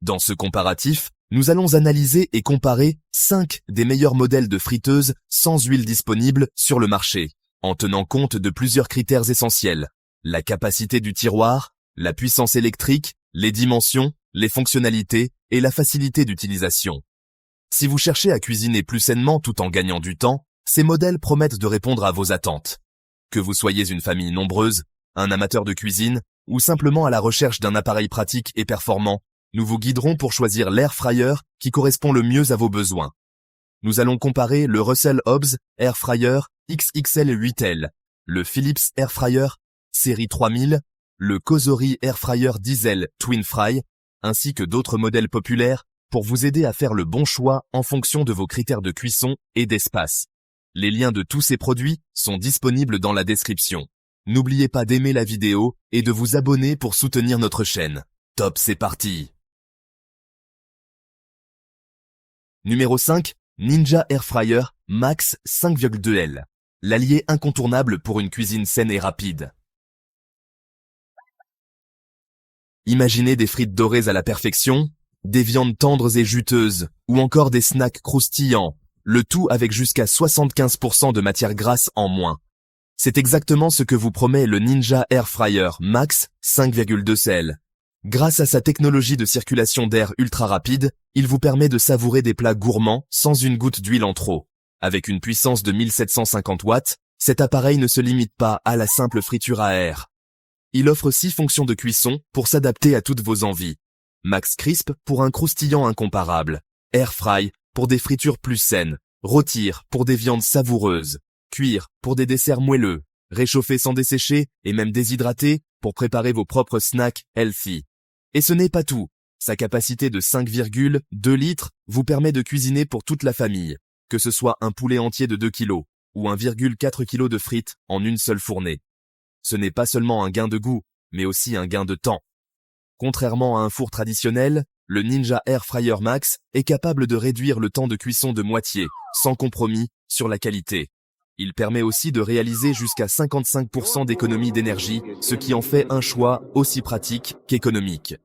Dans ce comparatif, nous allons analyser et comparer 5 des meilleurs modèles de friteuses sans huile disponibles sur le marché, en tenant compte de plusieurs critères essentiels: la capacité du tiroir, la puissance électrique, les dimensions, les fonctionnalités et la facilité d'utilisation. Si vous cherchez à cuisiner plus sainement tout en gagnant du temps, ces modèles promettent de répondre à vos attentes. Que vous soyez une famille nombreuse, un amateur de cuisine ou simplement à la recherche d'un appareil pratique et performant, nous vous guiderons pour choisir l'air fryer qui correspond le mieux à vos besoins. Nous allons comparer le Russell Hobbs Air Fryer XXL 8L, le Philips Air Fryer série 3000, le Cosori Air Fryer Diesel Twin Fry, ainsi que d'autres modèles populaires pour vous aider à faire le bon choix en fonction de vos critères de cuisson et d'espace. Les liens de tous ces produits sont disponibles dans la description. N'oubliez pas d'aimer la vidéo et de vous abonner pour soutenir notre chaîne. Top, c'est parti! Numéro 5, Ninja Air Fryer Max 5,2L. L'allié incontournable pour une cuisine saine et rapide. Imaginez des frites dorées à la perfection, des viandes tendres et juteuses, ou encore des snacks croustillants, le tout avec jusqu'à 75% de matière grasse en moins. C'est exactement ce que vous promet le Ninja Air Fryer Max 5,2L. Grâce à sa technologie de circulation d'air ultra rapide, il vous permet de savourer des plats gourmands sans une goutte d'huile en trop. Avec une puissance de 1750 watts, cet appareil ne se limite pas à la simple friture à air. Il offre 6 fonctions de cuisson pour s'adapter à toutes vos envies. Max Crisp pour un croustillant incomparable. Air Fry pour des fritures plus saines. Rôtir pour des viandes savoureuses. Cuire pour des desserts moelleux. Réchauffer sans dessécher et même déshydrater pour préparer vos propres snacks healthy. Et ce n'est pas tout. Sa capacité de 5,2 litres vous permet de cuisiner pour toute la famille, que ce soit un poulet entier de 2 kg ou 1,4 kg de frites en une seule fournée. Ce n'est pas seulement un gain de goût, mais aussi un gain de temps. Contrairement à un four traditionnel, le Ninja Air Fryer Max est capable de réduire le temps de cuisson de moitié, sans compromis sur la qualité. Il permet aussi de réaliser jusqu'à 55% d'économie d'énergie, ce qui en fait un choix aussi pratique qu'économique.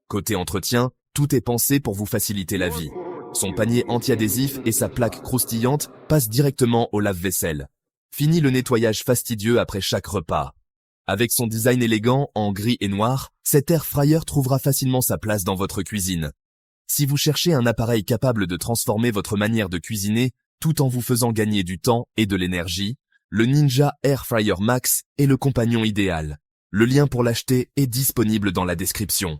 Côté entretien, tout est pensé pour vous faciliter la vie. Son panier anti-adhésif et sa plaque croustillante passent directement au lave-vaisselle. Fini le nettoyage fastidieux après chaque repas. Avec son design élégant en gris et noir, cet air fryer trouvera facilement sa place dans votre cuisine. Si vous cherchez un appareil capable de transformer votre manière de cuisiner tout en vous faisant gagner du temps et de l'énergie, le Ninja Air Fryer Max est le compagnon idéal. Le lien pour l'acheter est disponible dans la description.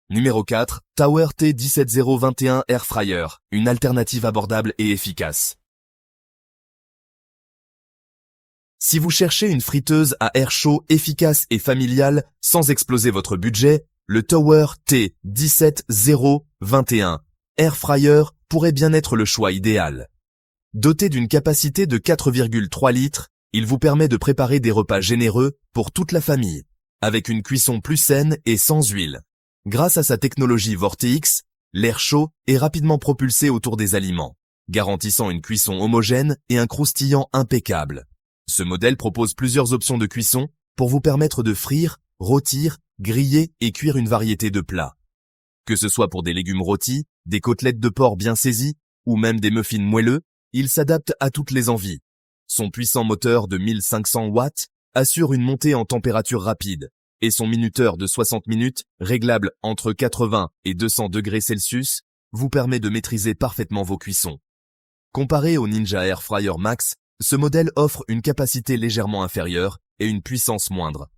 Numéro 4, Tower T17021 Air Fryer, une alternative abordable et efficace. Si vous cherchez une friteuse à air chaud efficace et familiale sans exploser votre budget, le Tower T17021 Air Fryer pourrait bien être le choix idéal. Doté d'une capacité de 4,3 litres, il vous permet de préparer des repas généreux pour toute la famille, avec une cuisson plus saine et sans huile. Grâce à sa technologie Vortex, l'air chaud est rapidement propulsé autour des aliments, garantissant une cuisson homogène et un croustillant impeccable. Ce modèle propose plusieurs options de cuisson pour vous permettre de frire, rôtir, griller et cuire une variété de plats. Que ce soit pour des légumes rôtis, des côtelettes de porc bien saisies ou même des muffins moelleux, il s'adapte à toutes les envies. Son puissant moteur de 1500 watts assure une montée en température rapide et son minuteur de 60 minutes, réglable entre 80 et 200 degrés Celsius, vous permet de maîtriser parfaitement vos cuissons. Comparé au Ninja Air Fryer Max, ce modèle offre une capacité légèrement inférieure et une puissance moindre.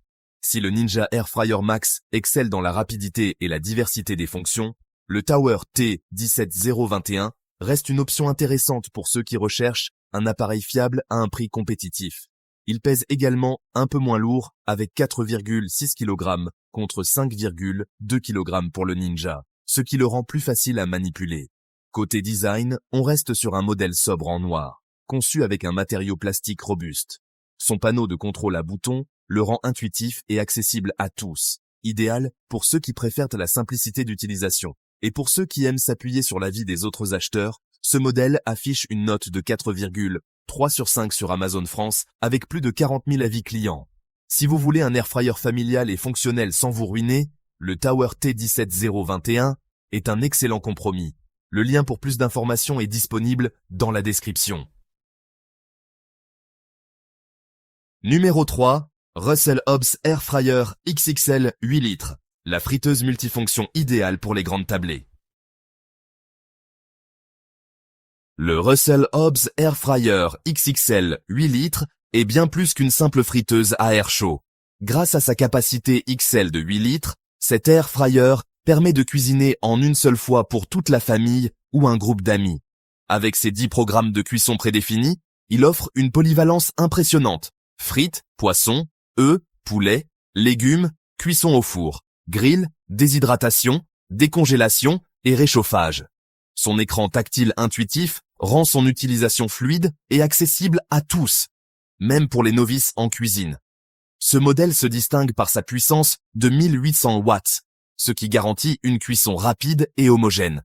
Si le Ninja Air Fryer Max excelle dans la rapidité et la diversité des fonctions, le Tower T17021 reste une option intéressante pour ceux qui recherchent un appareil fiable à un prix compétitif. Il pèse également un peu moins lourd avec 4,6 kg contre 5,2 kg pour le Ninja, ce qui le rend plus facile à manipuler. Côté design, on reste sur un modèle sobre en noir, conçu avec un matériau plastique robuste. Son panneau de contrôle à boutons le rend intuitif et accessible à tous, idéal pour ceux qui préfèrent la simplicité d'utilisation. Et pour ceux qui aiment s'appuyer sur l'avis des autres acheteurs, ce modèle affiche une note de 4,3 sur 5 sur Amazon France avec plus de 40 000 avis clients. Si vous voulez un air fryer familial et fonctionnel sans vous ruiner, Le Tower T17021 est un excellent compromis. Le lien pour plus d'informations est disponible dans la description. Numéro 3. Russell Hobbs Air Fryer XXL 8 litres. La friteuse multifonction idéale pour les grandes tablées. Le Russell Hobbs Air Fryer XXL 8 litres est bien plus qu'une simple friteuse à air chaud. Grâce à sa capacité XL de 8 litres, cet air fryer permet de cuisiner en une seule fois pour toute la famille ou un groupe d'amis. Avec ses 10 programmes de cuisson prédéfinis, il offre une polyvalence impressionnante. Frites, poissons, œufs, poulet, légumes, cuisson au four, grill, déshydratation, décongélation et réchauffage. Son écran tactile intuitif rend son utilisation fluide et accessible à tous, même pour les novices en cuisine. Ce modèle se distingue par sa puissance de 1800 watts, ce qui garantit une cuisson rapide et homogène.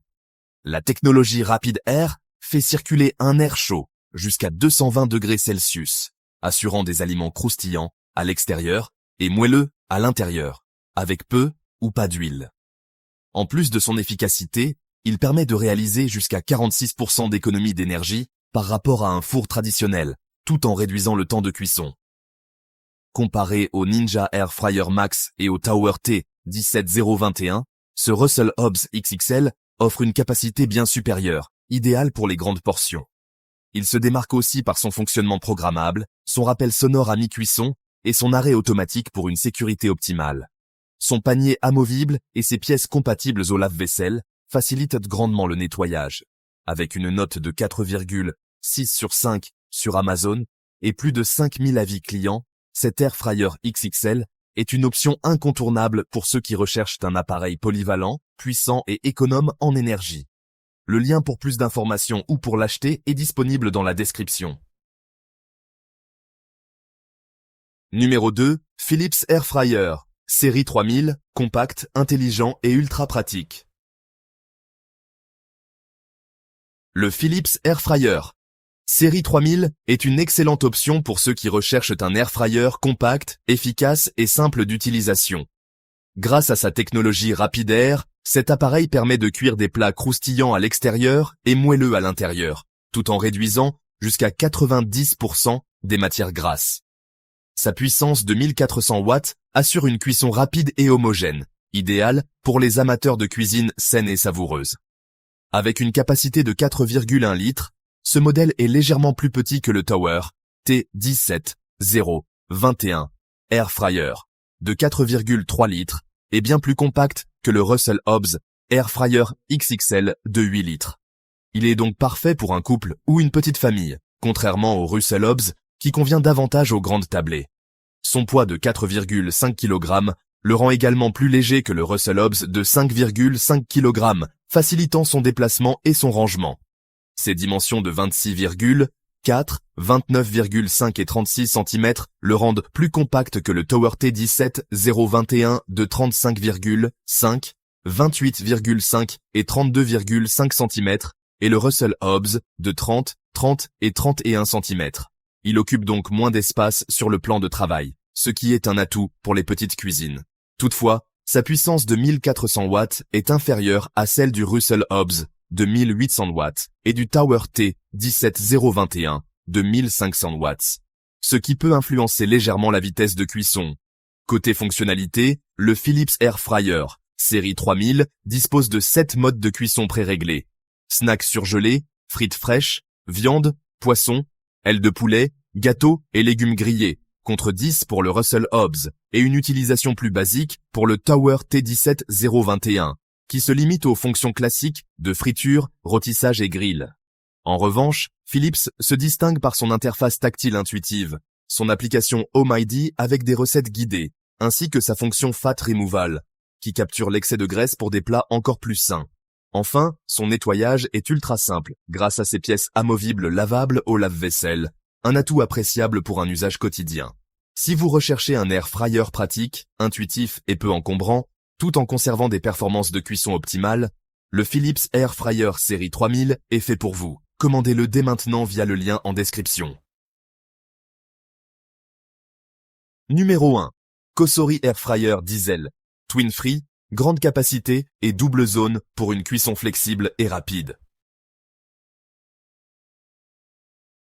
La technologie Rapid Air fait circuler un air chaud jusqu'à 220 degrés Celsius, assurant des aliments croustillants à l'extérieur et moelleux à l'intérieur, avec peu ou pas d'huile. En plus de son efficacité, il permet de réaliser jusqu'à 46% d'économie d'énergie par rapport à un four traditionnel, tout en réduisant le temps de cuisson. Comparé au Ninja Air Fryer Max et au Tower T17021, ce Russell Hobbs XXL offre une capacité bien supérieure, idéale pour les grandes portions. Il se démarque aussi par son fonctionnement programmable, son rappel sonore à mi-cuisson et son arrêt automatique pour une sécurité optimale. Son panier amovible et ses pièces compatibles au lave-vaisselle facilitent grandement le nettoyage. Avec une note de 4,6 sur 5 sur Amazon et plus de 5000 avis clients, cet Air Fryer XXL est une option incontournable pour ceux qui recherchent un appareil polyvalent, puissant et économe en énergie. Le lien pour plus d'informations ou pour l'acheter est disponible dans la description. Numéro 2. Philips Air Fryer, série 3000, compact, intelligent et ultra pratique. Le Philips Air Fryer, série 3000, est une excellente option pour ceux qui recherchent un air fryer compact, efficace et simple d'utilisation. Grâce à sa technologie Rapid Air, cet appareil permet de cuire des plats croustillants à l'extérieur et moelleux à l'intérieur, tout en réduisant jusqu'à 90% des matières grasses. Sa puissance de 1400 watts assure une cuisson rapide et homogène, idéale pour les amateurs de cuisine saine et savoureuse. Avec une capacité de 4,1 litres, ce modèle est légèrement plus petit que le Tower T17021 Air Fryer de 4,3 litres et bien plus compact que le Russell Hobbs Air Fryer XXL de 8 litres. Il est donc parfait pour un couple ou une petite famille, contrairement au Russell Hobbs qui convient davantage aux grandes tablées. Son poids de 4,5 kg le rend également plus léger que le Russell Hobbs de 5,5 kg, facilitant son déplacement et son rangement. Ses dimensions de 26,4, 29,5 et 36 cm le rendent plus compact que le Tower T17021 de 35,5, 28,5 et 32,5 cm et le Russell Hobbs de 30, 30 et 31 cm. Il occupe donc moins d'espace sur le plan de travail, ce qui est un atout pour les petites cuisines. Toutefois, sa puissance de 1400 watts est inférieure à celle du Russell Hobbs de 1800 watts et du Tower T17021 de 1500 watts, ce qui peut influencer légèrement la vitesse de cuisson. Côté fonctionnalité, le Philips Air Fryer, série 3000, dispose de 7 modes de cuisson préréglés. Snacks surgelés, frites fraîches, viande, poisson, ailes de poulet, gâteaux et légumes grillés, contre 10 pour le Russell Hobbs, et une utilisation plus basique pour le Tower T17021, qui se limite aux fonctions classiques de friture, rôtissage et grill. En revanche, Philips se distingue par son interface tactile intuitive, son application Home ID avec des recettes guidées, ainsi que sa fonction Fat Removal, qui capture l'excès de graisse pour des plats encore plus sains. Enfin, son nettoyage est ultra simple, grâce à ses pièces amovibles lavables au lave-vaisselle, un atout appréciable pour un usage quotidien. Si vous recherchez un air fryer pratique, intuitif et peu encombrant, tout en conservant des performances de cuisson optimales, le Philips Air Fryer série 3000 est fait pour vous. Commandez-le dès maintenant via le lien en description. Numéro 1. Cosori Air Fryer Diesel, Twin Free, grande capacité et double zone pour une cuisson flexible et rapide.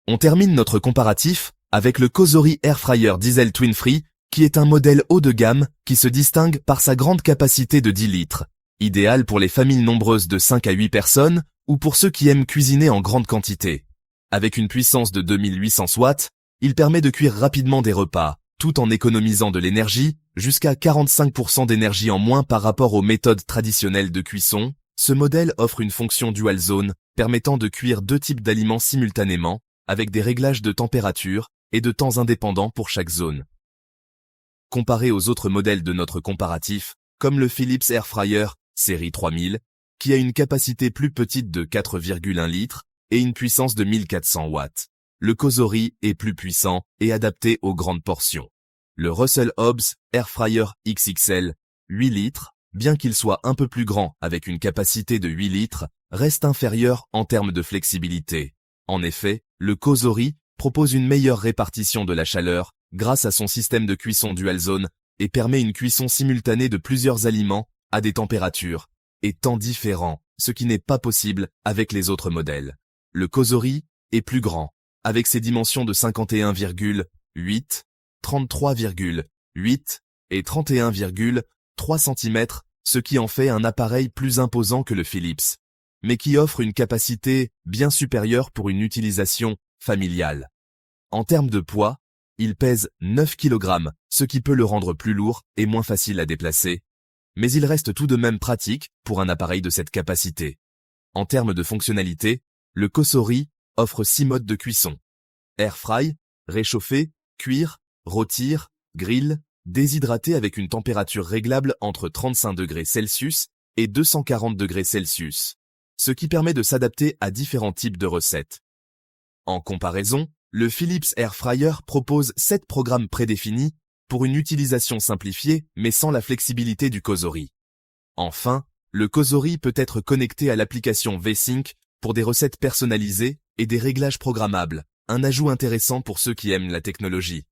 On termine notre comparatif avec le Cosori Air Fryer Diesel Twin Free, qui est un modèle haut de gamme qui se distingue par sa grande capacité de 10 litres, idéal pour les familles nombreuses de 5 à 8 personnes ou pour ceux qui aiment cuisiner en grande quantité. Avec une puissance de 2800 watts, il permet de cuire rapidement des repas, tout en économisant de l'énergie, jusqu'à 45% d'énergie en moins par rapport aux méthodes traditionnelles de cuisson. Ce modèle offre une fonction dual zone permettant de cuire 2 types d'aliments simultanément, avec des réglages de température et de temps indépendants pour chaque zone. Comparé aux autres modèles de notre comparatif, comme le Philips Air Fryer série 3000, qui a une capacité plus petite de 4,1 litres et une puissance de 1400 watts. Le Cosori est plus puissant et adapté aux grandes portions. Le Russell Hobbs Air Fryer XXL 8 litres, bien qu'il soit un peu plus grand avec une capacité de 8 litres, reste inférieur en termes de flexibilité. En effet, le Cosori propose une meilleure répartition de la chaleur grâce à son système de cuisson dual zone et permet une cuisson simultanée de plusieurs aliments à des températures et temps différents, ce qui n'est pas possible avec les autres modèles. Le Cosori est plus grand, avec ses dimensions de 51,8, 33,8 et 31,3 cm, ce qui en fait un appareil plus imposant que le Philips, mais qui offre une capacité bien supérieure pour une utilisation familiale. En termes de poids, il pèse 9 kg, ce qui peut le rendre plus lourd et moins facile à déplacer, mais il reste tout de même pratique pour un appareil de cette capacité. En termes de fonctionnalité, le Cosori offre 6 modes de cuisson. Air fry, réchauffer, cuire, rôtir, grill, déshydrater avec une température réglable entre 35 degrés Celsius et 240 degrés Celsius, ce qui permet de s'adapter à différents types de recettes. En comparaison, le Philips Air Fryer propose 7 programmes prédéfinis pour une utilisation simplifiée mais sans la flexibilité du Cosori. Enfin, le Cosori peut être connecté à l'application V-Sync pour des recettes personnalisées et des réglages programmables, un ajout intéressant pour ceux qui aiment la technologie.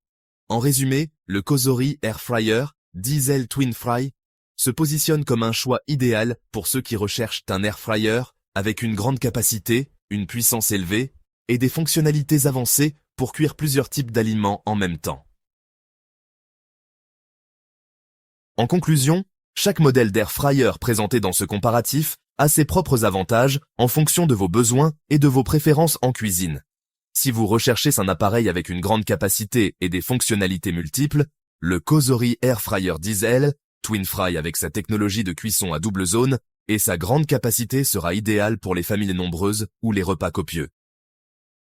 En résumé, le Cosori Air Fryer Diesel Twin Fry se positionne comme un choix idéal pour ceux qui recherchent un air fryer avec une grande capacité, une puissance élevée et des fonctionnalités avancées pour cuire plusieurs types d'aliments en même temps. En conclusion, chaque modèle d'air fryer présenté dans ce comparatif a ses propres avantages en fonction de vos besoins et de vos préférences en cuisine. Si vous recherchez un appareil avec une grande capacité et des fonctionnalités multiples, le Cosori Air Fryer Diesel Twin Fry avec sa technologie de cuisson à double zone et sa grande capacité sera idéal pour les familles nombreuses ou les repas copieux.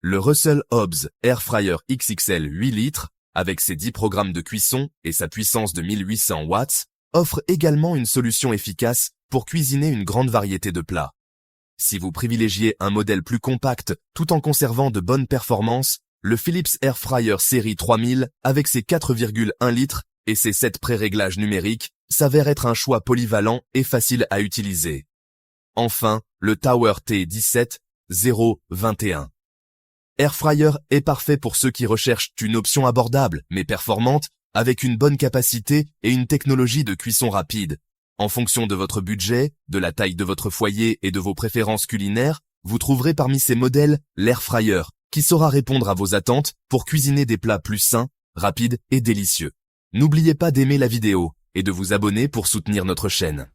Le Russell Hobbs Air Fryer XXL 8 litres, avec ses 10 programmes de cuisson et sa puissance de 1800 watts, offre également une solution efficace pour cuisiner une grande variété de plats. Si vous privilégiez un modèle plus compact tout en conservant de bonnes performances, le Philips Air Fryer série 3000 avec ses 4,1 litres et ses 7 pré-réglages numériques s'avère être un choix polyvalent et facile à utiliser. Enfin, le Tower T17-021 Air Fryer est parfait pour ceux qui recherchent une option abordable mais performante avec une bonne capacité et une technologie de cuisson rapide. En fonction de votre budget, de la taille de votre foyer et de vos préférences culinaires, vous trouverez parmi ces modèles l'Air Fryer, qui saura répondre à vos attentes pour cuisiner des plats plus sains, rapides et délicieux. N'oubliez pas d'aimer la vidéo et de vous abonner pour soutenir notre chaîne.